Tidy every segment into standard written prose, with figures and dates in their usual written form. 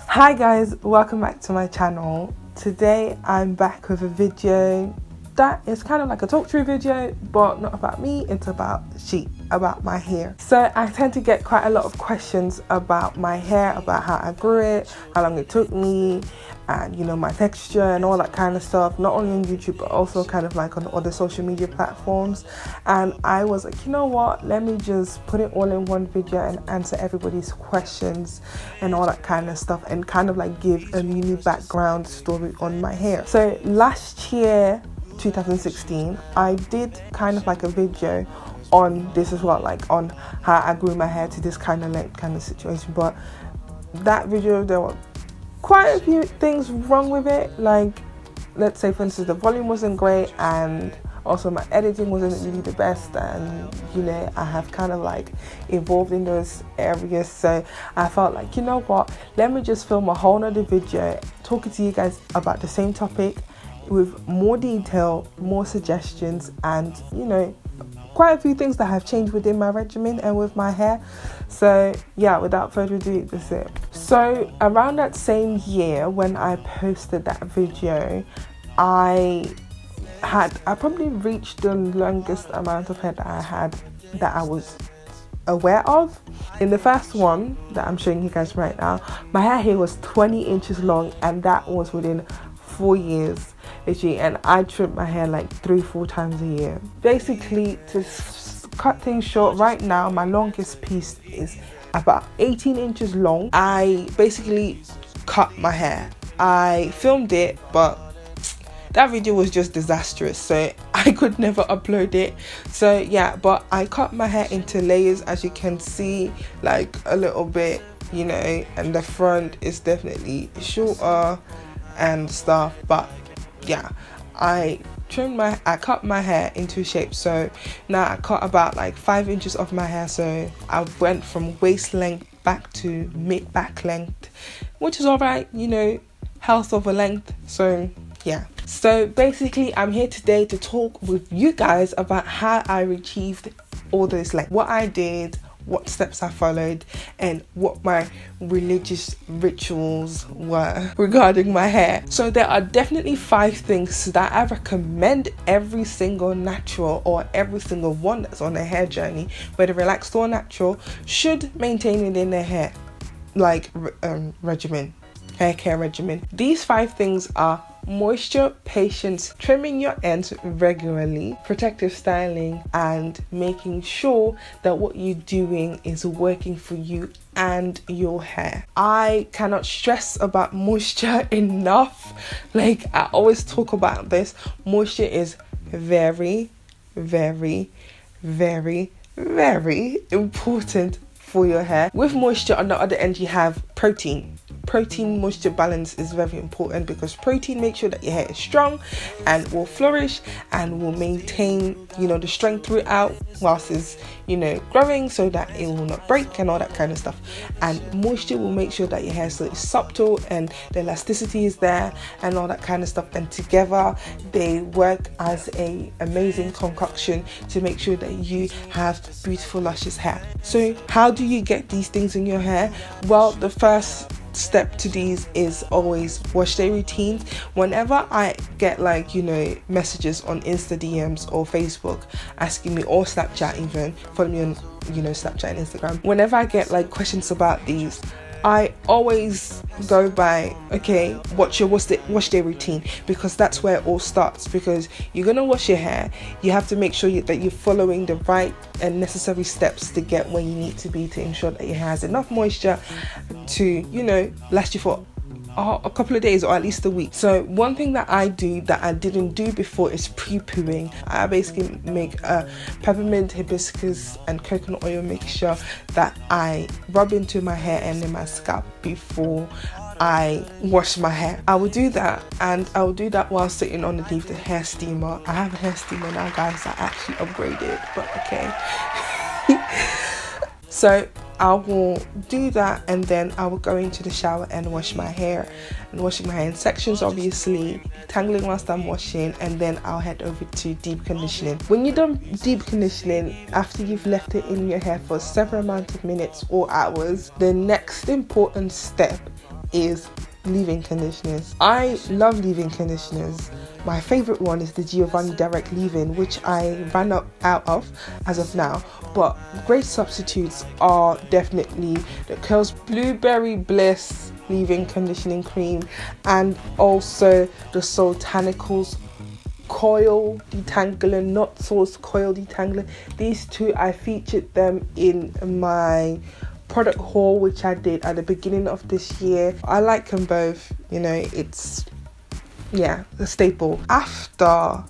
Hi guys, welcome back to my channel. Today I'm back with a video that is kind of like a talk through video, but not about me, it's about my hair. So I tend to get quite a lot of questions about my hair, about how I grew it, how long it took me, and you know, my texture and all that kind of stuff, not only on YouTube but also kind of like on other social media platforms. And I was like, you know what, let me just put it all in one video and answer everybody's questions and all that kind of stuff, and kind of like give a mini background story on my hair. So last year, 2016, I did kind of like a video on this as well, like on how I grew my hair to this kind of length kind of situation. But that video, there were quite a few things wrong with it. Like, let's say for instance, the volume wasn't great, and also my editing wasn't really the best, and you know, I have kind of like evolved in those areas. So I felt like, you know what, let me just film a whole nother video talking to you guys about the same topic with more detail, more suggestions, and you know, quite a few things that have changed within my regimen and with my hair. So yeah, without further ado, that's it. So around that same year when I posted that video, I probably reached the longest amount of hair that I had, that I was aware of. In the first one that I'm showing you guys right now, my hair here was 20 inches long, and that was within 4 years literally, and I trim my hair like 3-4 times a year. Basically, to cut things short, right now my longest piece is about 18 inches long. I basically cut my hair. I filmed it, but that video was just disastrous, so I could never upload it. So yeah, but I cut my hair into layers, as you can see, like a little bit, you know, and the front is definitely shorter and stuff. But yeah, I cut my hair into shape. So now I cut about like 5 inches of my hair, so I went from waist length back to mid back length, which is all right, you know, health over length. So yeah, so basically I'm here today to talk with you guys about how I achieved all this length, what I did, what steps I followed, and what my religious rituals were regarding my hair. So there are definitely 5 things that I recommend every single natural, or every single one that's on a hair journey, whether relaxed or natural, should maintain within their hair, like regimen, hair care regimen. These 5 things are moisture, patience, trimming your ends regularly, protective styling, and making sure that what you're doing is working for you and your hair. I cannot stress about moisture enough. Like, I always talk about this. Moisture is very, very, very, very important for your hair. With moisture, on the other end, you have protein. Protein moisture balance is very important, because protein makes sure that your hair is strong and will flourish and will maintain, you know, the strength throughout whilst it's, you know, growing, so that it will not break and all that kind of stuff. And moisture will make sure that your hair is supple and the elasticity is there and all that kind of stuff, and together they work as a amazing concoction to make sure that you have beautiful luscious hair. So how do you get these things in your hair? Well, the first step to these is always wash day routines. Whenever I get, like, you know, messages on Insta DMs or Facebook asking me, or Snapchat, even follow me on, you know, Snapchat and Instagram, whenever I get like questions about these, I always go by, okay, what's your wash day routine? Because that's where it all starts. Because you're gonna wash your hair, you have to make sure that you're following the right and necessary steps to get where you need to be, to ensure that your hair has enough moisture to, you know, last you for a couple of days or at least a week. So one thing that I do that I didn't do before is pre-pooing. I basically make a peppermint, hibiscus and coconut oil mixture that I rub into my hair and in my scalp before I wash my hair. I will do that, and I will do that while sitting underneath the hair steamer. I have a hair steamer now, guys. I actually upgraded, but okay. So I will do that, and then I will go into the shower and wash my hair. And washing my hair in sections, obviously, tangling whilst I'm washing, and then I'll head over to deep conditioning. When you're done deep conditioning, after you've left it in your hair for several amount of minutes or hours, the next important step is leave-in conditioners. I love leave-in conditioners. My favorite one is the Giovanni Direct Leave-In, which I ran out of as of now, but great substitutes are definitely the Curls Blueberry Bliss leave-in conditioning cream, and also the Soultanicals coil detangler, not sauce coil detangler. These two, I featured them in my product haul which I did at the beginning of this year. I like them both, you know, it's a staple. After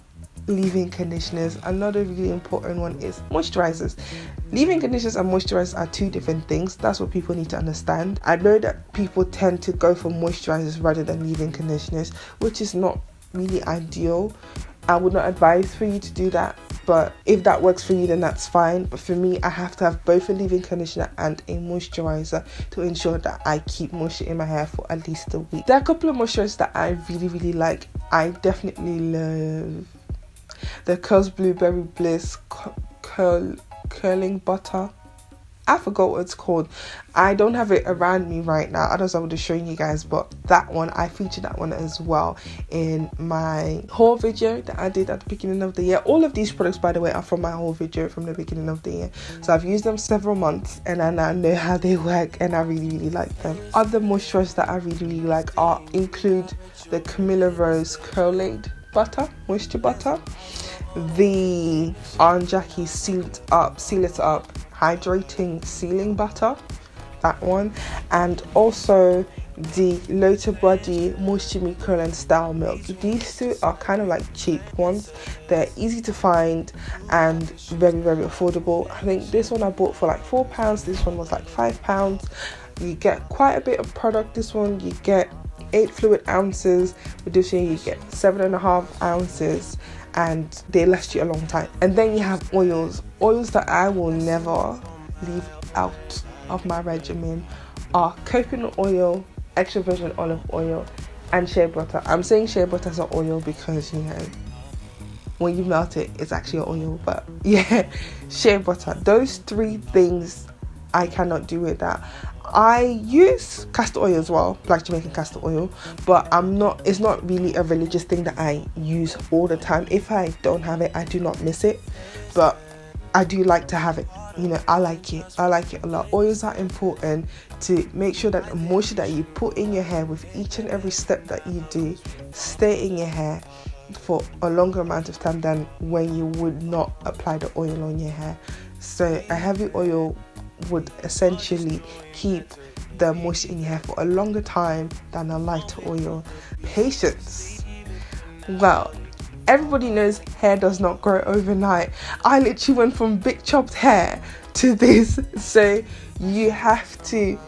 leave-in conditioners, another really important one is moisturizers. Leave-in conditioners and moisturizers are two different things. That's what people need to understand. I know that people tend to go for moisturizers rather than leave-in conditioners, which is not really ideal. I would not advise for you to do that, but if that works for you, then that's fine. But for me, I have to have both a leave-in conditioner and a moisturizer to ensure that I keep moisture in my hair for at least a week. There are a couple of moisturizers that I really like. I definitely love the Curls Blueberry Bliss curling butter. I forgot what it's called. I don't have it around me right now. Otherwise I would have shown you guys, but that one, I featured that one as well in my haul video that I did at the beginning of the year. All of these products, by the way, are from my haul video from the beginning of the year. So I've used them several months and I now know how they work, and I really like them. Other moisturizers that I really like include the Camilla Rose Curlade butter, moisture butter, the Aunt Jackie Seal It Up hydrating sealing butter, that one, and also the Lotus Body Moisture Me Curl and Style Milk. These two are kind of like cheap ones. They're easy to find and very affordable. I think this one I bought for like £4, this one was like £5. You get quite a bit of product. This one you get 8 fluid ounces, with this one you get 7.5 ounces, and they last you a long time. And then you have oils that I will never leave out of my regimen are coconut oil, extra virgin olive oil, and shea butter. I'm saying shea butter is an oil because, you know, when you melt it, it's actually an oil, but yeah, shea butter. Those three things I cannot do without. I use castor oil as well, Black Jamaican castor oil, but it's not really a religious thing that I use all the time. If I don't have it, I do not miss it, but I do like to have it. You know, I like it a lot. Oils are important to make sure that the moisture that you put in your hair with each and every step that you do stay in your hair for a longer amount of time than when you would not apply the oil on your hair. So a heavy oil would essentially keep the moisture in your hair for a longer time than a lighter oil. Patience. Well, everybody knows hair does not grow overnight. I literally went from big chopped hair to this, so you have to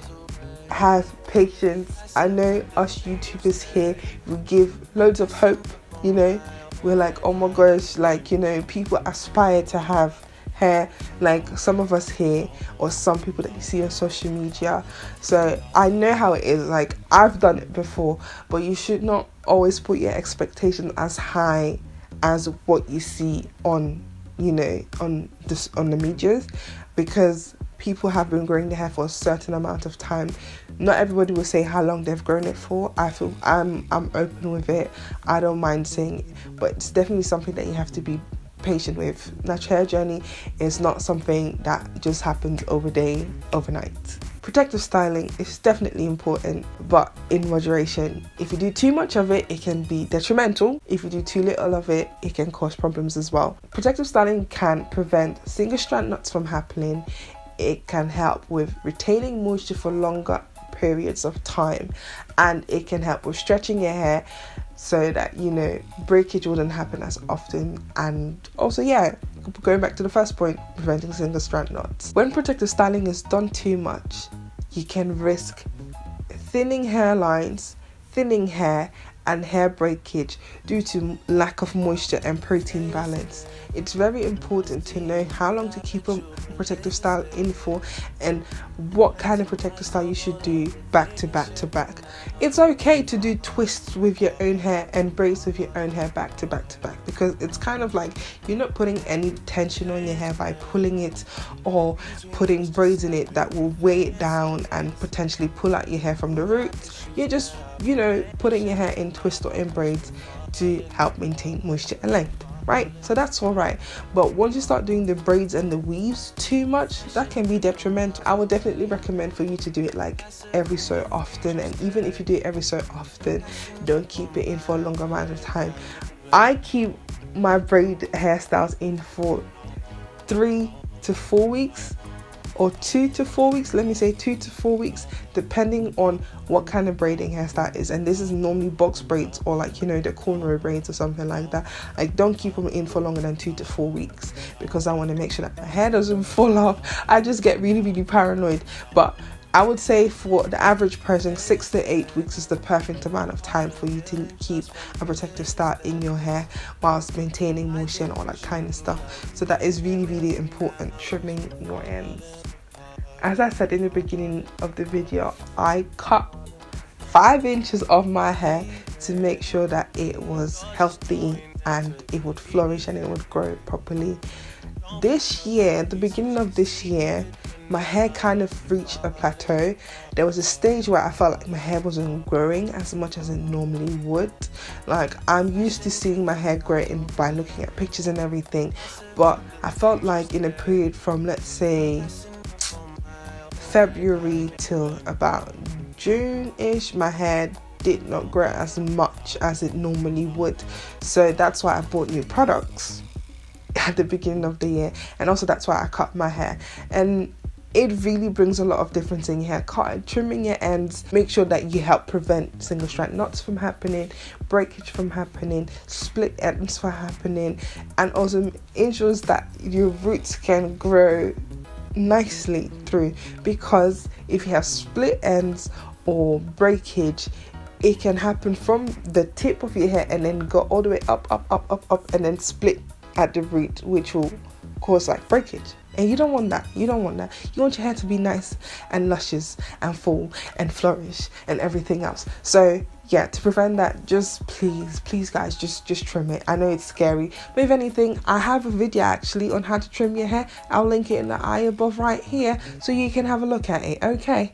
have patience. I know us YouTubers here, we give loads of hope, you know, we're like, oh my gosh, like, you know, people aspire to have hair like some of us here, or some people that you see on social media. So I know how it is. Like, I've done it before, but you should not always put your expectations as high as what you see on, you know, on the medias, because people have been growing their hair for a certain amount of time. Not everybody will say how long they've grown it for. I feel I'm open with it. I don't mind saying it, but it's definitely something that you have to be patient with. Natural hair journey is not something that just happens overnight. Protective styling is definitely important, but in moderation. If you do too much of it, it can be detrimental. If you do too little of it, it can cause problems as well. Protective styling can prevent single strand knots from happening. It can help with retaining moisture for longer periods of time, and it can help with stretching your hair so that, you know, breakage wouldn't happen as often. And also, yeah, going back to the first point, preventing single strand knots. When protective styling is done too much, you can risk thinning hairlines, thinning hair, and hair breakage due to lack of moisture and protein balance. It's very important to know how long to keep a protective style in for and what kind of protective style you should do back to back to back. It's okay to do twists with your own hair and braids with your own hair back to back to back, because it's kind of like you're not putting any tension on your hair by pulling it or putting braids in it that will weigh it down and potentially pull out your hair from the roots. You're just, you know, putting your hair in twist or in braids to help maintain moisture and length, right? So that's all right. But once you start doing the braids and the weaves too much, that can be detrimental. I would definitely recommend for you to do it like every so often, and even if you do it every so often, don't keep it in for a longer amount of time. I keep my braid hairstyles in for 3 to 4 weeks, or 2 to 4 weeks, let me say 2 to 4 weeks, depending on what kind of braiding hairstyle is. And this is normally box braids or like, you know, the cornrow braids or something like that. I don't keep them in for longer than 2 to 4 weeks because I want to make sure that my hair doesn't fall off. I just get really paranoid. But I would say for the average person, 6 to 8 weeks is the perfect amount of time for you to keep a protective style in your hair whilst maintaining moisture and all that kind of stuff. So that is really important. Trimming your ends. As I said in the beginning of the video, I cut 5 inches of my hair to make sure that it was healthy and it would flourish and it would grow properly. This year, the beginning of this year, my hair kind of reached a plateau. There was a stage where I felt like my hair wasn't growing as much as it normally would. Like, I'm used to seeing my hair grow by looking at pictures and everything, but I felt like in a period from, let's say, February till about June-ish, my hair did not grow as much as it normally would. So that's why I bought new products at the beginning of the year, and also that's why I cut my hair. And it really brings a lot of difference in your hair. Trimming your ends, make sure that you help prevent single strand knots from happening, breakage from happening, split ends from happening, and also ensures that your roots can grow nicely through. Because if you have split ends or breakage, it can happen from the tip of your hair and then go all the way up and then split at the root, which will cause like breakage. And you don't want that. You don't want that. You want your hair to be nice and luscious and full and flourish and everything else. So yeah, to prevent that, just please guys, just trim it. I know it's scary, but if anything, I have a video actually on how to trim your hair. I'll link it in the eye above right here so you can have a look at it. Okay,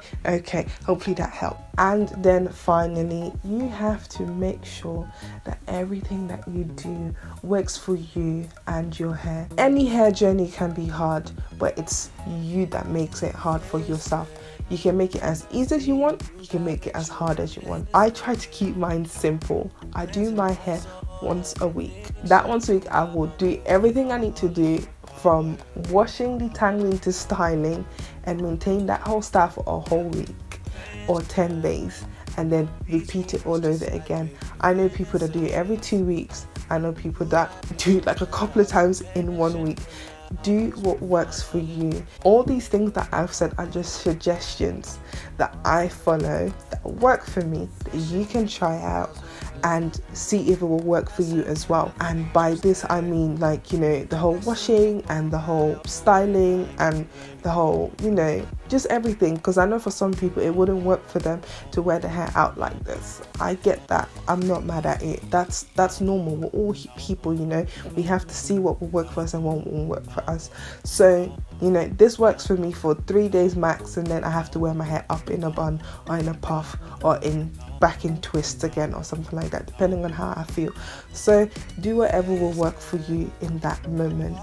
hopefully that helped. And then finally, you have to make sure that everything that you do works for you and your hair. Any hair journey can be hard, but it's you that makes it hard for yourself. You can make it as easy as you want, you can make it as hard as you want. I try to keep mine simple. I do my hair once a week. That once a week, I will do everything I need to do, from washing, detangling to styling, and maintain that whole style for a whole week or 10 days, and then repeat it all over again. I know people that do it every 2 weeks. I know people that do it like a couple of times in 1 week. Do what works for you. All these things that I've said are just suggestions that I follow, that work for me, that you can try out and see if it will work for you as well. And by this I mean, like, you know, the whole washing and the whole styling and the whole, you know, just everything. Because I know for some people it wouldn't work for them to wear the hair out like this. I get that. I'm not mad at it. That's normal. We're all people, you know. We have to see what will work for us and what won't work for us. So, you know, this works for me for 3 days max, and then I have to wear my hair up in a bun or in a puff or back in twists again or something like that, depending on how I feel. So do whatever will work for you in that moment.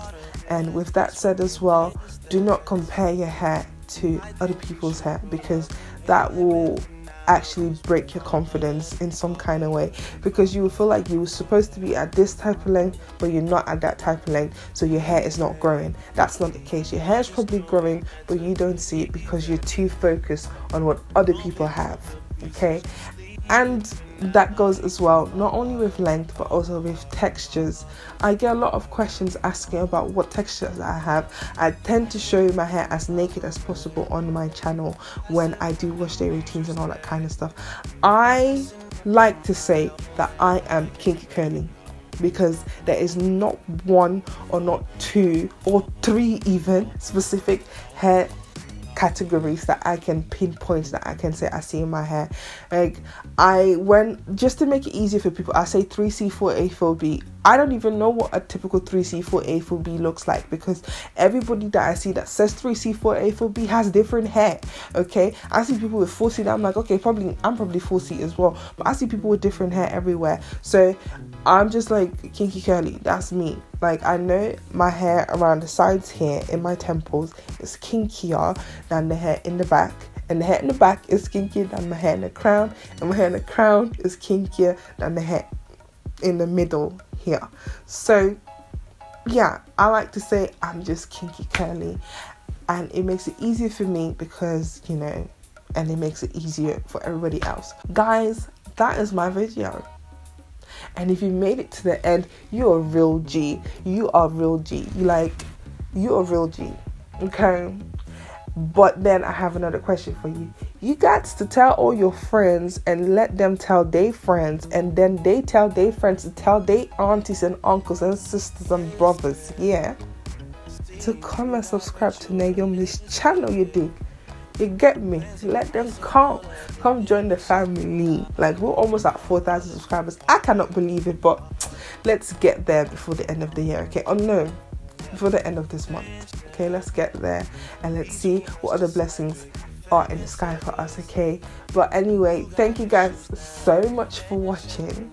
And with that said as well, do not compare your hair to other people's hair, because that will actually break your confidence in some kind of way, because you will feel like you were supposed to be at this type of length but you're not at that type of length, so your hair is not growing. That's not the case. Your hair is probably growing, but you don't see it because you're too focused on what other people have. Okay, and that goes as well, not only with length but also with textures. I get a lot of questions asking about what textures I have. I tend to show my hair as naked as possible on my channel when I do wash day routines and all that kind of stuff. I like to say that I am kinky curly, because there is not one or not two or three even specific hair categories that I can pinpoint, that I can say I see in my hair. Like, I went, just to make it easier for people, I say 3C 4A 4B. I don't even know what a typical 3C 4A 4B looks like, because everybody that I see that says 3C 4A 4B has different hair. Okay, I see people with 4C that I'm like, okay, I'm probably 4C as well, but I see people with different hair everywhere. So I'm just like kinky curly, that's me. Like, I know my hair around the sides here in my temples is kinkier than the hair in the back, and the hair in the back is kinkier than my hair in the crown, and my hair in the crown is kinkier than the hair in the middle here. So yeah, I like to say I'm just kinky curly, and it makes it easier for me because, you know, and it makes it easier for everybody else. Guys, that is my video. And if you made it to the end, you're a real G. You are real G. You're a real G. Okay? But then I have another question for you. You got to tell all your friends and let them tell their friends, and then they tell their friends to tell their aunties and uncles and sisters and brothers, yeah, to come and subscribe to Naomi's channel, you dig? You get me? Let them come join the family. Like, we're almost at 4,000 subscribers. I cannot believe it, but let's get there before the end of the year, okay? Oh no, before the end of this month. Okay, let's get there and let's see what other blessings are in the sky for us, okay? But anyway, thank you guys so much for watching.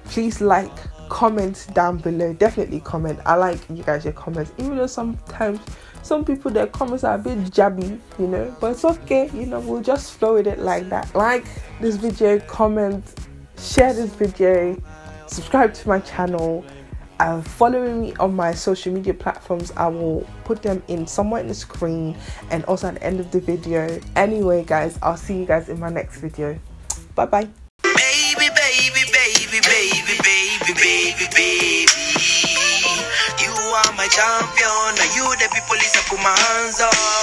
Please like, comment down below. Definitely comment. I like you guys, your comments, even though sometimes some people, their comments are a bit jabby, you know, but it's okay, you know, we'll just flow with it like that. Like this video, comment, share this video, subscribe to my channel, and following me on my social media platforms. I will put them in somewhere in the screen and also at the end of the video. Anyway guys, I'll see you guys in my next video. Bye bye. Baby, baby, baby, baby, baby, baby, baby. You are my champion. Now you the people, listen, put my hands up.